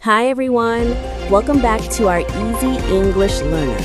Hi everyone, welcome back to our Easy English Learner.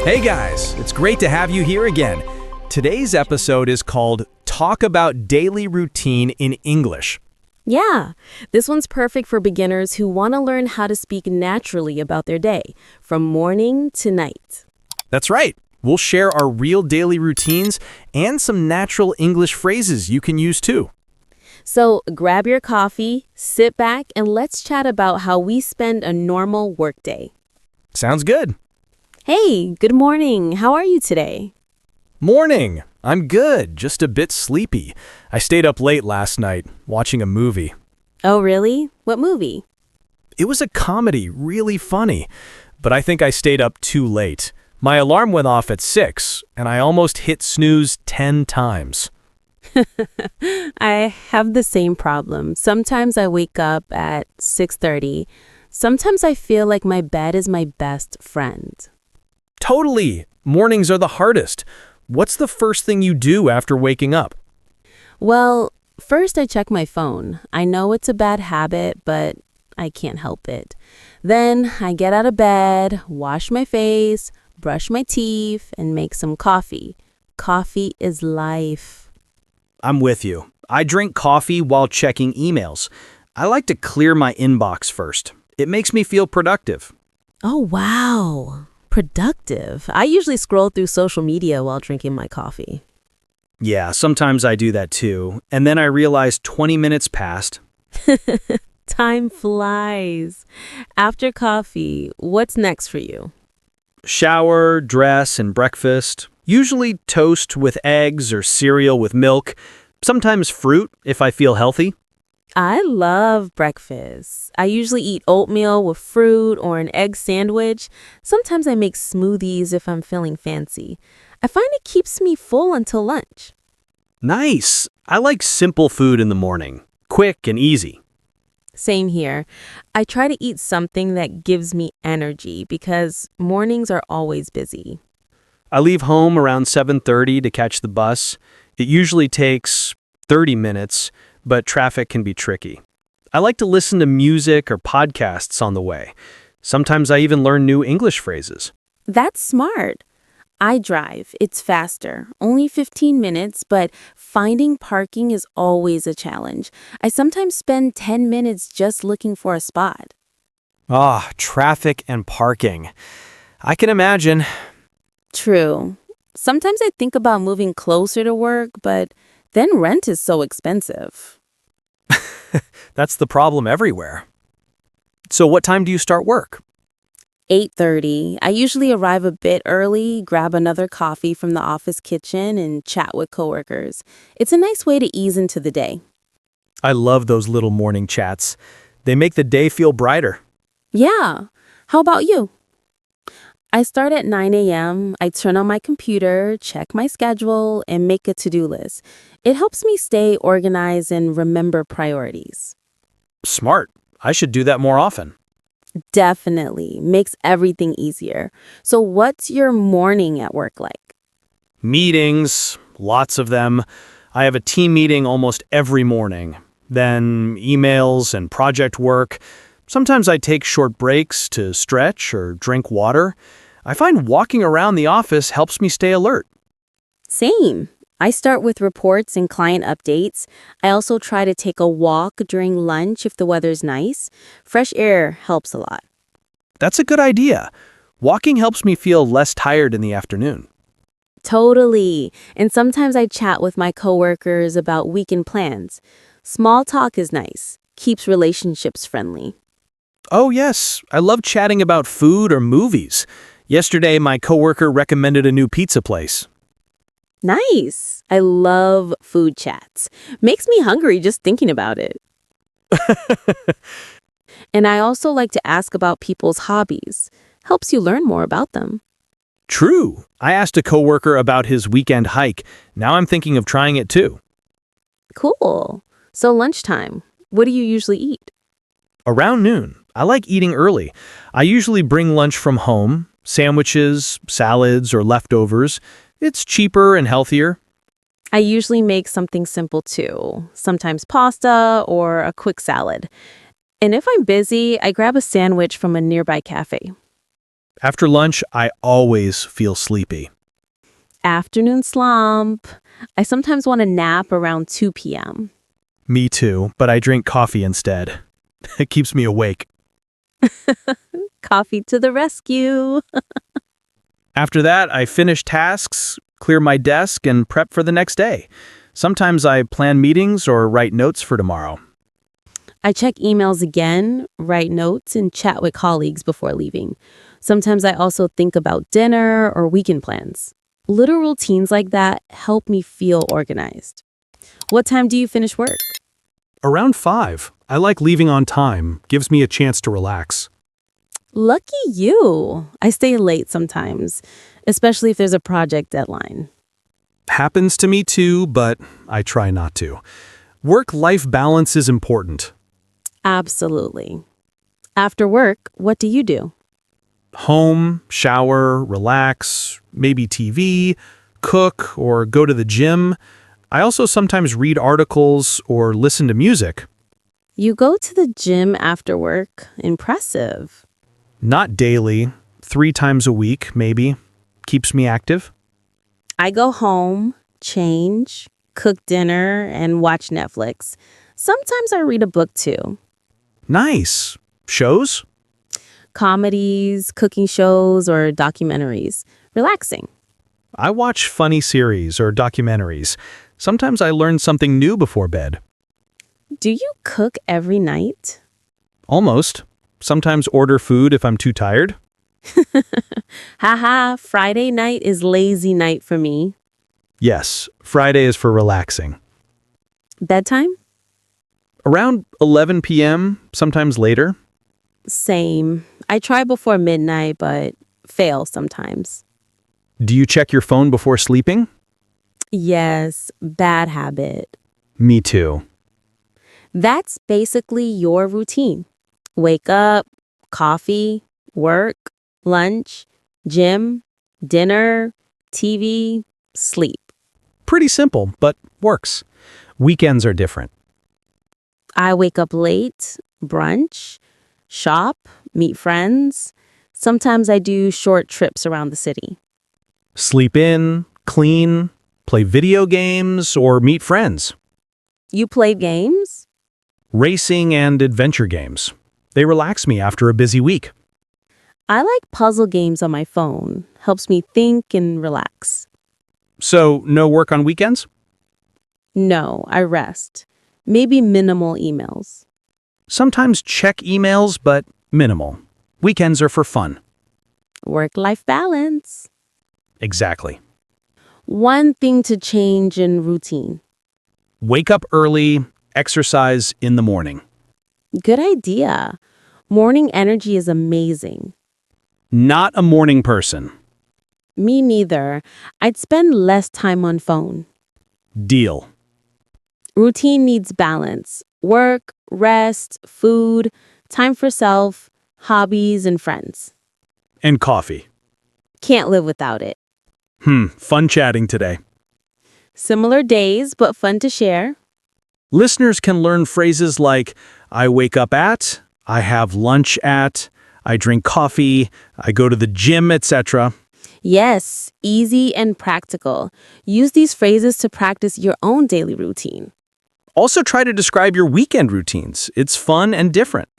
Hey guys, it's great to have you here again. Today's episode is called Talk About Daily Routine in English. Yeah, this one's perfect for beginners who want to learn how to speak naturally about their day, from morning to night. That's right. We'll share our real daily routines and some natural English phrases you can use too. So grab your coffee, sit back, and let's chat about how we spend a normal workday. Sounds good. Hey, good morning. How are you today? Morning. I'm good, just a bit sleepy. I stayed up late last night watching a movie. Oh, really? What movie? It was a comedy, really funny, but I think I stayed up too late. My alarm went off at 6, and I almost hit snooze 10 times. I have the same problem. Sometimes I wake up at 6:30. Sometimes I feel like my bed is my best friend. Totally. Mornings are the hardest. What's the first thing you do after waking up? Well, first I check my phone. I know it's a bad habit, but I can't help it. Then I get out of bed, wash my face, brush my teeth, and make some coffee. Coffee is life. I'm with you. I drink coffee while checking emails. I like to clear my inbox first. It makes me feel productive. Oh, wow. Productive. I usually scroll through social media while drinking my coffee. Yeah, sometimes I do that too. And then I realize 20 minutes passed. Time flies. After coffee, what's next for you? Shower, dress, and breakfast. Usually toast with eggs or cereal with milk. Sometimes fruit if I feel healthy. I love breakfast. I usually eat oatmeal with fruit or an egg sandwich. Sometimes I make smoothies if I'm feeling fancy. I find it keeps me full until lunch. Nice. I like simple food in the morning. Quick and easy. Same here. I try to eat something that gives me energy because mornings are always busy. I leave home around 7:30 to catch the bus. It usually takes 30 minutes, but traffic can be tricky. I like to listen to music or podcasts on the way. Sometimes I even learn new English phrases. That's smart. I drive. It's faster, only 15 minutes, but finding parking is always a challenge. I sometimes spend 10 minutes just looking for a spot. Traffic and parking. I can imagine. True. Sometimes I think about moving closer to work, but then rent is so expensive. That's the problem everywhere. So what time do you start work? 8:30. I usually arrive a bit early, grab another coffee from the office kitchen, and chat with coworkers. It's a nice way to ease into the day. I love those little morning chats. They make the day feel brighter. Yeah. How about you? I start at 9 a.m., I turn on my computer, check my schedule, and make a to-do list. It helps me stay organized and remember priorities. Smart. I should do that more often. Definitely. Makes everything easier. So what's your morning at work like? Meetings, lots of them. I have a team meeting almost every morning. Then emails and project work. Sometimes I take short breaks to stretch or drink water. I find walking around the office helps me stay alert. Same. I start with reports and client updates. I also try to take a walk during lunch if the weather's nice. Fresh air helps a lot. That's a good idea. Walking helps me feel less tired in the afternoon. Totally. And sometimes I chat with my coworkers about weekend plans. Small talk is nice. Keeps relationships friendly. Oh yes, I love chatting about food or movies. Yesterday, my coworker recommended a new pizza place. Nice. I love food chats. Makes me hungry just thinking about it. And I also like to ask about people's hobbies. Helps you learn more about them. True. I asked a coworker about his weekend hike. Now I'm thinking of trying it too. Cool. So lunchtime, what do you usually eat? Around noon. I like eating early. I usually bring lunch from home, sandwiches, salads, or leftovers. It's cheaper and healthier. I usually make something simple too, sometimes pasta or a quick salad. And if I'm busy, I grab a sandwich from a nearby cafe. After lunch, I always feel sleepy. Afternoon slump. I sometimes want to nap around 2 p.m. Me too, but I drink coffee instead. It keeps me awake. Coffee to the rescue. After that, I finish tasks, clear my desk, and prep for the next day. Sometimes I plan meetings or write notes for tomorrow. I check emails again, write notes, and chat with colleagues before leaving. Sometimes I also think about dinner or weekend plans. Little routines like that help me feel organized. What time do you finish work? Around 5. I like leaving on time. Gives me a chance to relax. Lucky you. I stay late sometimes, especially if there's a project deadline. Happens to me too, but I try not to. Work-life balance is important. Absolutely. After work, what do you do? Home, shower, relax, maybe TV, cook, or go to the gym. I also sometimes read articles or listen to music. You go to the gym after work. Impressive. Not daily, 3 times a week, maybe. Keeps me active. I go home, change, cook dinner, and watch Netflix. Sometimes I read a book too. Nice. Shows? Comedies, cooking shows, or documentaries. Relaxing. I watch funny series or documentaries. Sometimes I learn something new before bed. Do you cook every night? Almost. Sometimes order food if I'm too tired. Haha, Friday night is lazy night for me. Yes, Friday is for relaxing. Bedtime? Around 11 p.m., sometimes later. Same. I try before midnight, but fail sometimes. Do you check your phone before sleeping? Yes, bad habit. Me too. That's basically your routine. Wake up, coffee, work, lunch, gym, dinner, TV, sleep. Pretty simple, but works. Weekends are different. I wake up late, brunch, shop, meet friends. Sometimes I do short trips around the city. Sleep in, clean, play video games, or meet friends. You play games? Racing and adventure games. They relax me after a busy week. I like puzzle games on my phone. Helps me think and relax. So, no work on weekends? No, I rest. Maybe minimal emails. Sometimes check emails, but minimal. Weekends are for fun. Work-life balance. Exactly. One thing to change in routine. Wake up early, exercise in the morning. Good idea. Morning energy is amazing. Not a morning person. Me neither. I'd spend less time on phone. Deal. Routine needs balance. Work, rest, food, time for self, hobbies, and friends. And coffee. Can't live without it. Fun chatting today. Similar days, but fun to share. Listeners can learn phrases like, I wake up at, I have lunch at, I drink coffee, I go to the gym, etc. Yes, easy and practical. Use these phrases to practice your own daily routine. Also try to describe your weekend routines. It's fun and different.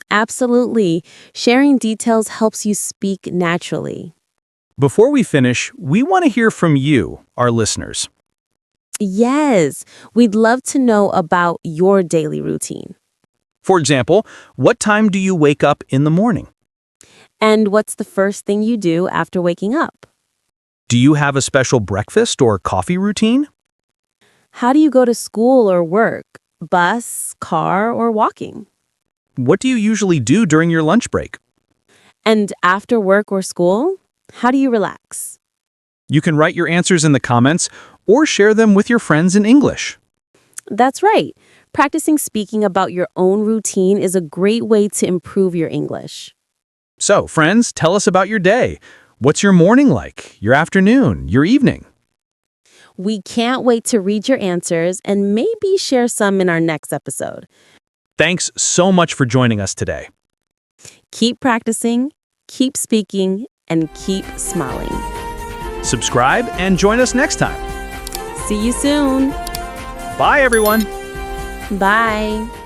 Absolutely. Sharing details helps you speak naturally. Before we finish, we want to hear from you, our listeners. Yes, we'd love to know about your daily routine. For example, what time do you wake up in the morning? And what's the first thing you do after waking up? Do you have a special breakfast or coffee routine? How do you go to school or work? Bus, car, or walking? What do you usually do during your lunch break? And after work or school, how do you relax? You can write your answers in the comments or share them with your friends in English. That's right. Practicing speaking about your own routine is a great way to improve your English. So, friends, tell us about your day. What's your morning like? Your afternoon? Your evening? We can't wait to read your answers and maybe share some in our next episode. Thanks so much for joining us today. Keep practicing, keep speaking, and keep smiling. Subscribe and join us next time. See you soon. Bye, everyone. Bye.